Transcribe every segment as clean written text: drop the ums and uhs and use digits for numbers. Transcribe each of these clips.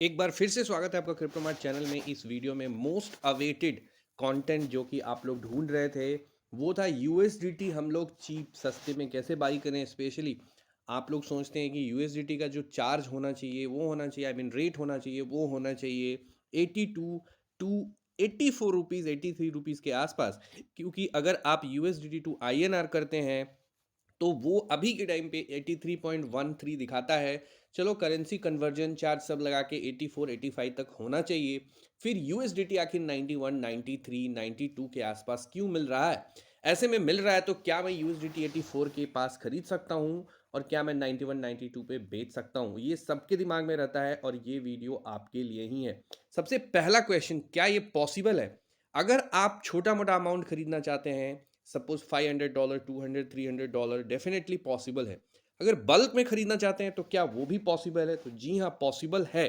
एक बार फिर से स्वागत है आपका क्रिप्टो मार्ट चैनल में। इस वीडियो में मोस्ट अवेटेड कंटेंट जो कि आप लोग ढूंढ रहे थे वो था यूएसडीटी हम लोग चीप सस्ते में कैसे बाई करें। स्पेशली आप लोग सोचते हैं कि यूएसडीटी का जो चार्ज होना चाहिए वो होना चाहिए, आई मीन रेट होना चाहिए वो होना चाहिए 82 टू 84 रुपीज़, 83 रुपीज़ के आसपास। क्योंकि अगर आप यूएसडीटी टू आईएनआर करते हैं तो वो अभी के टाइम पे 83.13 दिखाता है। चलो करेंसी कन्वर्जन चार्ज सब लगा के 84 85 तक होना चाहिए। फिर यूएसडीटी आखिर 91 93 92 के आसपास क्यों मिल रहा है? ऐसे में मिल रहा है तो क्या मैं यूएसडीटी 84 के पास खरीद सकता हूँ और क्या मैं 91 92 पे बेच सकता हूँ? ये सबके दिमाग में रहता है और ये वीडियो आपके लिए ही है। सबसे पहला क्वेश्चन, क्या ये पॉसिबल है? अगर आप छोटा मोटा अमाउंट खरीदना चाहते हैं, सपोज $500 $200 $300, डेफिनेटली पॉसिबल है। अगर बल्क में खरीदना चाहते हैं तो क्या वो भी पॉसिबल है? तो जी हाँ, पॉसिबल है।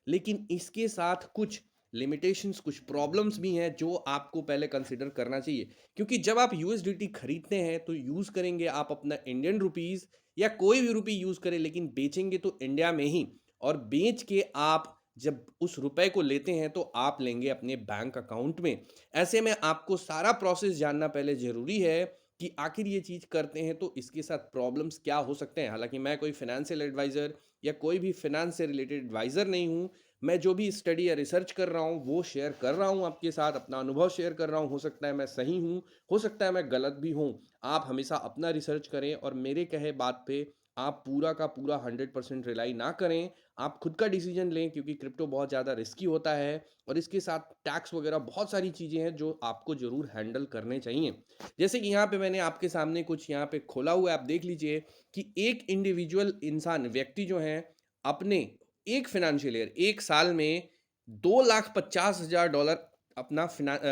लेकिन इसके साथ कुछ लिमिटेशंस, कुछ प्रॉब्लम्स भी हैं जो आपको पहले कंसिडर करना चाहिए। क्योंकि जब आप यूएसडीटी खरीदते हैं तो यूज़ करेंगे आप अपना इंडियन रुपीज़ या कोई भी रुपी यूज़ करें, लेकिन बेचेंगे तो इंडिया में ही। और बेच के आप जब उस रुपए को लेते हैं तो आप लेंगे अपने बैंक अकाउंट में। ऐसे में आपको सारा प्रोसेस जानना पहले ज़रूरी है कि आखिर ये चीज़ करते हैं तो इसके साथ प्रॉब्लम्स क्या हो सकते हैं। हालाँकि मैं कोई फाइनेंशियल एडवाइज़र या कोई भी फाइनेंस से रिलेटेड एडवाइज़र नहीं हूँ। मैं जो भी स्टडी या रिसर्च कर रहा हूँ वो शेयर कर रहा हूँ आपके साथ, अपना अनुभव शेयर कर रहा हूँ। हो सकता है मैं सही हूँ, हो सकता है मैं गलत भी हूँ। आप हमेशा अपना रिसर्च करें और मेरे कहे बात पे आप पूरा का पूरा 100% रिलाई ना करें। आप खुद का डिसीजन लें, क्योंकि क्रिप्टो बहुत ज़्यादा रिस्की होता है और इसके साथ टैक्स वगैरह बहुत सारी चीज़ें हैं जो आपको ज़रूर हैंडल करने चाहिए। जैसे कि यहाँ पे मैंने आपके सामने कुछ यहाँ पे खोला हुआ है, आप देख लीजिए कि एक इंडिविजुअल इंसान, व्यक्ति जो हैं, अपने एक फाइनेंशियल ईयर, 1 साल में $2,50,000 अपना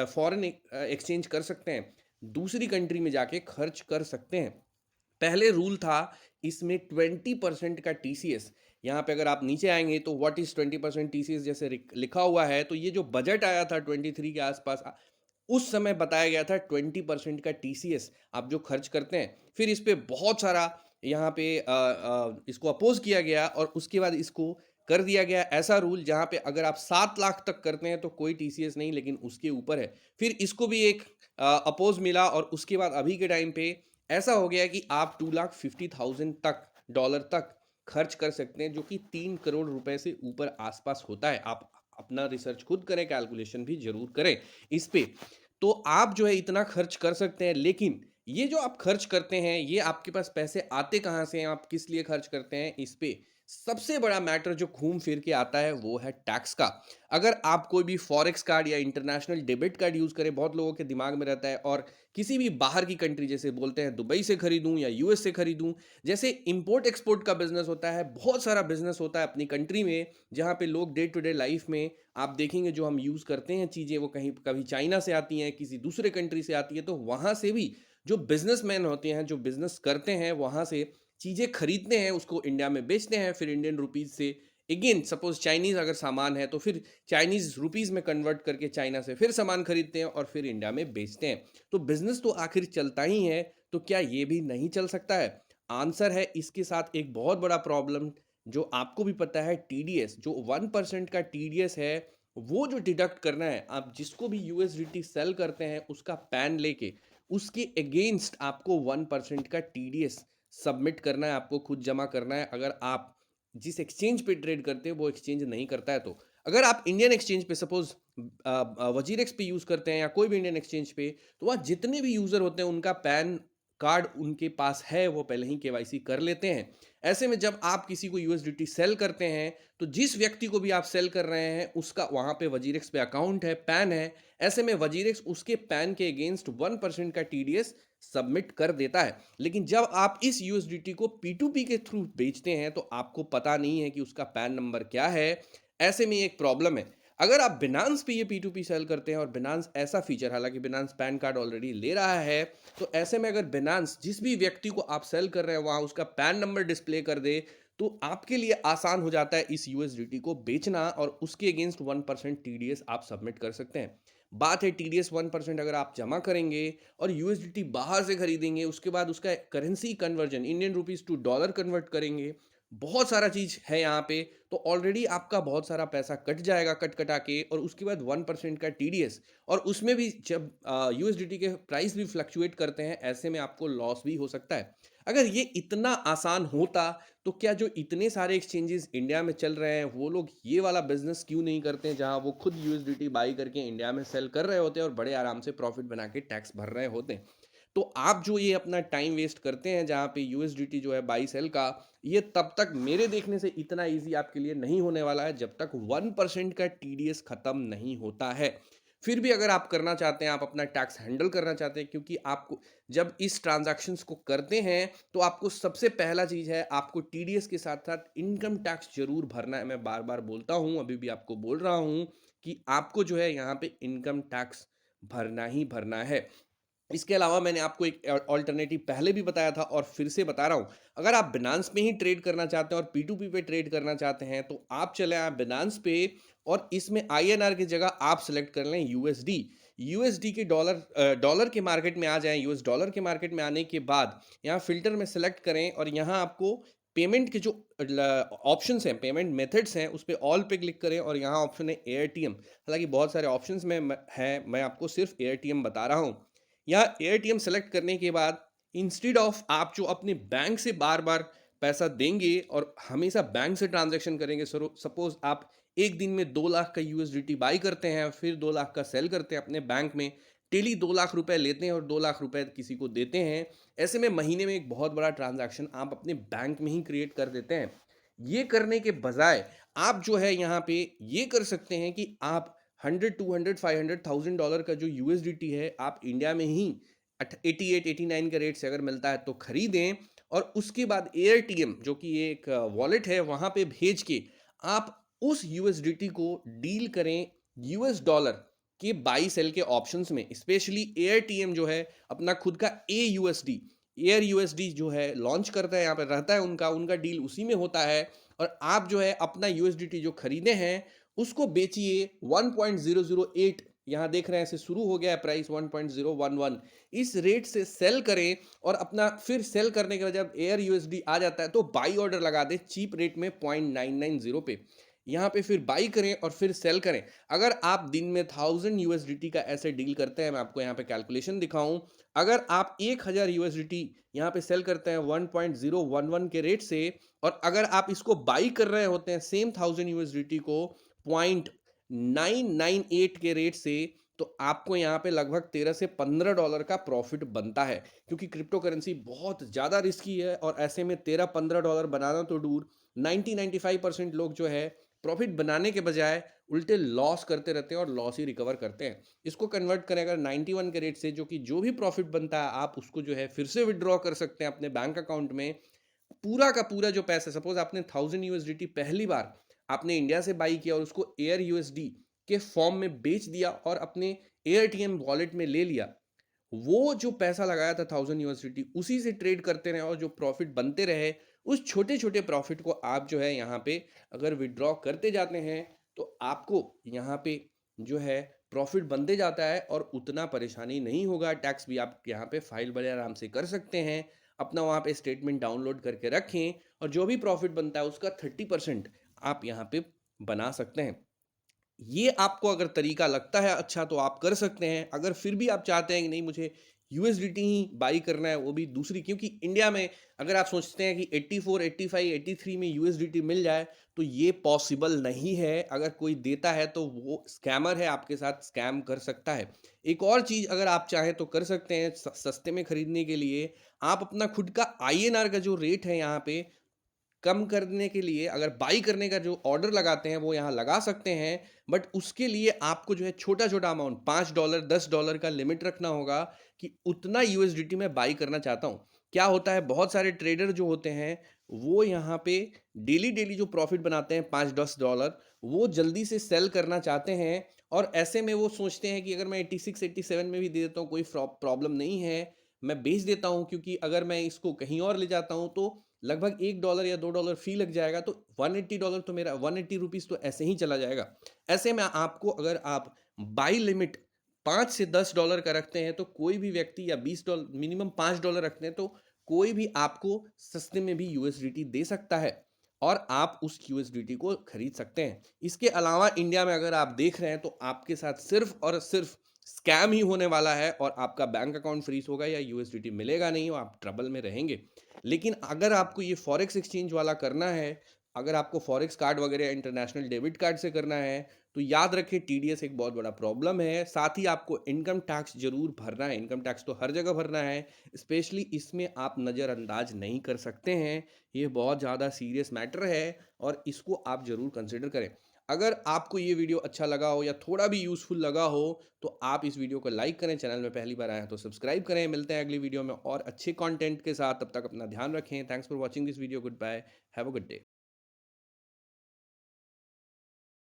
फॉरेन एक्सचेंज कर सकते हैं। दूसरी कंट्री में जाके खर्च कर सकते हैं। पहले रूल था इसमें 20% का टीसीएस। यहाँ पे अगर आप नीचे आएंगे तो व्हाट इज 20% टीसीएस जैसे लिखा हुआ है, तो ये जो बजट आया था 23 के आसपास, उस समय बताया गया था 20% का टीसीएस आप जो खर्च करते हैं। फिर इस पे बहुत सारा यहाँ पे इसको अपोज किया गया और उसके बाद इसको कर दिया गया ऐसा रूल जहाँ पे अगर आप 7 लाख तक करते हैं तो कोई टीसीएस नहीं, लेकिन उसके ऊपर है। फिर इसको भी एक अपोज मिला और उसके बाद अभी के टाइम पे ऐसा हो गया कि आप 2,50,000 तक डॉलर तक खर्च कर सकते हैं, जो कि 3 करोड़ रुपए से ऊपर आसपास होता है। आप अपना रिसर्च खुद करें, कैलकुलेशन भी जरूर करें इस पे। तो आप जो है इतना खर्च कर सकते हैं, लेकिन ये जो आप खर्च करते हैं ये आपके पास पैसे आते कहाँ से हैं, आप किस लिए खर्च करते हैं, इस पे सबसे बड़ा मैटर जो घूम फिर के आता है वो है टैक्स का। अगर आप कोई भी फॉरेक्स कार्ड या इंटरनेशनल डेबिट कार्ड यूज करें, बहुत लोगों के दिमाग में रहता है, और किसी भी बाहर की कंट्री, जैसे बोलते हैं दुबई से खरीदूं या यूएस से खरीदूं, जैसे इंपोर्ट एक्सपोर्ट का बिजनेस होता है, बहुत सारा बिजनेस होता है अपनी कंट्री में, जहां पे लोग डे टू डे लाइफ में आप देखेंगे जो हम यूज करते हैं चीजें वो कहीं कभी चाइना से आती हैं, किसी दूसरे कंट्री से आती है। तो वहां से भी जो बिजनेसमैन होते हैं, जो बिजनेस करते हैं, वहां से चीजें खरीदते हैं, उसको इंडिया में बेचते हैं, फिर इंडियन रुपीज से अगेन सपोज चाइनीज अगर सामान है तो फिर चाइनीज रुपीज में कन्वर्ट करके चाइना से फिर सामान खरीदते हैं और फिर इंडिया में बेचते हैं। तो बिजनेस तो आखिर चलता ही है, तो क्या ये भी नहीं चल सकता है? आंसर है इसके साथ एक बहुत बड़ा प्रॉब्लम, जो आपको भी पता है, टीडीएस। जो 1% का टीडीएस है वो जो डिडक्ट करना है, आप जिसको भी यूएसडीटी सेल करते हैं उसका पैन लेके उसके अगेंस्ट आपको 1% का टीडीएस सबमिट करना है, आपको खुद जमा करना है। अगर आप जिस एक्सचेंज पे ट्रेड करते हैं वो एक्सचेंज नहीं करता है तो। अगर आप इंडियन एक्सचेंज पे सपोज वजीरेक्स पे यूज करते हैं या कोई भी इंडियन एक्सचेंज पे, तो वहाँ जितने भी यूजर होते हैं उनका पैन कार्ड उनके पास है, वो पहले ही केवाईसी कर लेते हैं। ऐसे में जब आप किसी को यूएसडीटी सेल करते हैं तो जिस व्यक्ति को भी आप सेल कर रहे हैं उसका वहां पे वजीरेक्स पे अकाउंट है, पैन है। ऐसे में वजीरेक्स उसके पैन के अगेंस्ट 1% का टीडीएस सबमिट कर देता है। लेकिन जब आप इस यूएसडीटी को पी के थ्रू बेचते हैं तो आपको पता नहीं है कि उसका पैन नंबर क्या है। ऐसे में एक प्रॉब्लम है। अगर आप बिनांस पे ये पी सेल करते हैं और बिनांस ऐसा फीचर, हालांकि बिनांस पैन कार्ड ऑलरेडी ले रहा है, तो ऐसे में अगर बिनांस जिस भी व्यक्ति को आप सेल कर रहे हैं वहां उसका पैन नंबर डिस्प्ले कर दे, तो आपके लिए आसान हो जाता है इस यूएसडीटी को बेचना और उसके अगेंस्ट 1% टीडीएस आप सबमिट कर सकते हैं। बात है टीडीएस 1% अगर आप जमा करेंगे और यूएसडीटी बाहर से खरीदेंगे, उसके बाद उसका currency conversion Indian rupees to dollar convert करेंगे, बहुत सारा चीज़ है यहाँ पे, तो ऑलरेडी आपका बहुत सारा पैसा कट जाएगा कट-कटा के, और उसके बाद 1% का टीडीएस, और उसमें भी जब यूएसडीटी के प्राइस भी फ्लक्चुएट करते हैं, ऐसे में आपको लॉस भी हो सकता है। अगर ये इतना आसान होता, तो क्या जो इतने सारे एक्सचेंजेस इंडिया में चल रहे हैं, वो लोग ये वाला बिज़नेस क्यों नहीं करते हैं, जहाँ वो खुद यूएसडीटी बाई करके इंडिया में सेल कर रहे होते हैं और बड़े आराम से प्रॉफिट बना के टैक्स भर रहे होते हैं। तो आप जो ये अपना टाइम वेस्ट करते हैं जहाँ पे यूएसडीटी जो है बाई सेल का, ये तब तक मेरे देखने से इतना ईज़ी आपके लिए नहीं होने वाला है जब तक 1% का टीडीएस खत्म नहीं होता है। फिर भी अगर आप करना चाहते हैं, आप अपना टैक्स हैंडल करना चाहते हैं, क्योंकि आपको जब इस ट्रांज़ैक्शंस को करते हैं, तो आपको सबसे पहला चीज़ है, आपको टीडीएस के साथ-साथ इनकम टैक्स ज़रूर भरना है। मैं बार-बार बोलता हूँ, अभी भी आपको बोल रहा हूँ कि आपको जो है यहाँ पे इनकम टैक्स भरना ही भरना है। इसके अलावा मैंने आपको एक ऑल्टरनेटिव पहले भी बताया था और फिर से बता रहा हूँ। अगर आप बिनांस में ही ट्रेड करना चाहते हैं और पी2पी पे ट्रेड करना चाहते हैं, तो आप चले आएँ बिनांस पे, और इसमें आईएनआर की जगह आप सेलेक्ट कर लें यूएसडी। यूएसडी के डॉलर के मार्केट में आ जाएँ, यूएस डॉलर के मार्केट में आने के बाद यहाँ फ़िल्टर में सेलेक्ट करें, और यहाँ आपको पेमेंट के जो ऑप्शंस हैं, पेमेंट मेथड्स हैं, उस पे ऑल पे क्लिक करें, और यहाँ ऑप्शन है एयरटीएम। हालाँकि बहुत सारे ऑप्शंस में हैं, मैं आपको सिर्फ़ एयरटीएम बता रहा हूँ। यहाँ एटीएम सेलेक्ट करने के बाद, इंस्टेड ऑफ आप जो अपने बैंक से बार बार पैसा देंगे और हमेशा बैंक से ट्रांजैक्शन करेंगे, सपोज आप एक दिन में 2 लाख का यूएसडीटी बाई करते हैं, फिर 2 लाख का सेल करते हैं अपने बैंक में, डेली 2 लाख रुपए लेते हैं और 2 लाख रुपए किसी को देते हैं। ऐसे में महीने में एक बहुत बड़ा ट्रांजैक्शन आप अपने बैंक में ही क्रिएट कर देते हैं। ये करने के बजाय आप जो है यहाँ पे ये कर सकते हैं कि आप 100, 200, 500, $1000 का जो यूएसडीटी है, आप इंडिया में ही 88, 89 के रेट से अगर मिलता है तो खरीदें, और उसके बाद एयरटीएम जो कि ये एक वॉलेट है, वहां पे भेज के आप उस यूएसडीटी को डील करें यूएस डॉलर के बाई सेल के ऑप्शंस में। स्पेशली एयरटीएम जो है अपना खुद का ए यूएसडी, एयर यूएसडी जो है लॉन्च करता है, यहाँ पे रहता है उनका उनका डील उसी में होता है, और आप जो है अपना यूएसडीटी जो खरीदे हैं उसको बेचिए 1.008, यहाँ देख रहे हैं ऐसे शुरू हो गया है प्राइस 1.011, इस रेट से सेल करें, और अपना फिर सेल करने के बाद जब एयर यूएसडी आ जाता है तो बाई ऑर्डर लगा दें चीप रेट में 0.990 पे, यहाँ पे फिर बाई करें और फिर सेल करें। अगर आप दिन में 1000 यूएसडीटी का ऐसे डील करते हैं, मैं आपको यहाँ पे कैलकुलेशन दिखाऊं, अगर आप 1000 यूएसडीटी यहाँ पे सेल करते हैं 1.011 के रेट से, और अगर आप इसको बाई कर रहे होते हैं सेम 1000 यूएसडीटी को 0.998 के रेट से, तो आपको यहाँ पे लगभग 13 से $15 का प्रॉफिट बनता है, क्योंकि क्रिप्टो करेंसी बहुत ज़्यादा रिस्की है, और ऐसे में 13-15 डॉलर बनाना तो दूर, 90-95% लोग जो है प्रॉफिट बनाने के बजाय उल्टे लॉस करते रहते हैं और लॉस ही रिकवर करते हैं। इसको कन्वर्ट करें अगर 91 के रेट से, जो कि जो भी प्रॉफिट बनता है आप उसको जो है फिर से विड्रॉ कर सकते हैं अपने बैंक अकाउंट में। पूरा का पूरा जो पैसा, सपोज आपने 1000 यूएसडीटी पहली बार आपने इंडिया से बाई किया और उसको एयर यूएसडी के फॉर्म में बेच दिया और अपने एयरटीएम वॉलेट में ले लिया, वो जो पैसा लगाया था 1000 यूएसडीटी, उसी से ट्रेड करते रहे और जो प्रॉफिट बनते रहे, उस छोटे छोटे प्रॉफिट को आप जो है यहाँ पे अगर विड्रॉ करते जाते हैं, तो आपको यहाँ पे जो है प्रॉफिट बनते जाता है, और उतना परेशानी नहीं होगा। टैक्स भी आप यहाँ पे फाइल बड़े आराम से कर सकते हैं, अपना वहाँ पे स्टेटमेंट डाउनलोड करके रखें, और जो भी प्रॉफिट बनता है उसका 30% आप यहाँ पे बना सकते हैं। ये आपको अगर तरीका लगता है अच्छा, तो आप कर सकते हैं। अगर फिर भी आप चाहते हैं कि नहीं, मुझे यूएसडीटी ही बाई करना है, वो भी दूसरी, क्योंकि इंडिया में अगर आप सोचते हैं कि 84, 85, 83 में यूएसडीटी मिल जाए, तो ये पॉसिबल नहीं है। अगर कोई देता है तो वो स्कैमर है, आपके साथ स्कैम कर सकता है। एक और चीज़ अगर आप चाहें तो कर सकते हैं, सस्ते में खरीदने के लिए आप अपना खुद का आईएनआर का जो रेट है यहाँ पे कम करने के लिए, अगर बाई करने का जो ऑर्डर लगाते हैं वो यहाँ लगा सकते हैं, बट उसके लिए आपको जो है छोटा छोटा अमाउंट, $5 $10 का लिमिट रखना होगा कि उतना यूएसडीटी में बाई करना चाहता हूँ। क्या होता है, बहुत सारे ट्रेडर जो होते हैं वो यहाँ पे डेली डेली जो प्रॉफिट बनाते हैं 5-10 डॉलर, वो जल्दी से सेल करना चाहते हैं, और ऐसे में वो सोचते हैं कि अगर मैं 86 87 में भी दे देता हूँ कोई प्रॉब्लम नहीं है, मैं बेच देता हूँ, क्योंकि अगर मैं इसको कहीं और ले जाता हूँ तो लगभग $1 या $2 फी लग जाएगा, तो $180 तो मेरा 180 रुपीज़ तो ऐसे ही चला जाएगा। ऐसे में आपको, अगर आप बाई लिमिट 5 से $10 का रखते हैं, तो कोई भी व्यक्ति, या $20 मिनिमम $5 रखते हैं, तो कोई भी आपको सस्ते में भी यूएसडीटी दे सकता है। और आप उस यूएसडीटी को खरीद सकते हैं। इसके अलावा इंडिया में अगर आप देख रहे हैं तो आपके साथ सिर्फ़ और सिर्फ़ स्कैम ही होने वाला है और आपका बैंक अकाउंट फ्रीज़ होगा या यूएसडीटी मिलेगा नहीं और आप ट्रबल में रहेंगे। लेकिन अगर आपको ये फॉरेक्स एक्सचेंज वाला करना है, अगर आपको फॉरेक्स कार्ड वगैरह या इंटरनेशनल डेबिट कार्ड से करना है, तो याद रखिए टीडीएस एक बहुत बड़ा प्रॉब्लम है। साथ ही आपको इनकम टैक्स ज़रूर भरना है, इनकम टैक्स तो हर जगह भरना है, स्पेशली इसमें आप नज़रअंदाज नहीं कर सकते हैं। ये बहुत ज़्यादा सीरियस मैटर है और इसको आप ज़रूर कंसिडर करें। अगर आपको ये वीडियो अच्छा लगा हो या थोड़ा भी यूज़फुल लगा हो, तो आप इस वीडियो को लाइक करें, चैनल में पहली बार आए हैं तो सब्सक्राइब करें। मिलते हैं अगली वीडियो में और अच्छे कंटेंट के साथ, तब तक अपना ध्यान रखें। Thanks for watching this video, goodbye, have a good day.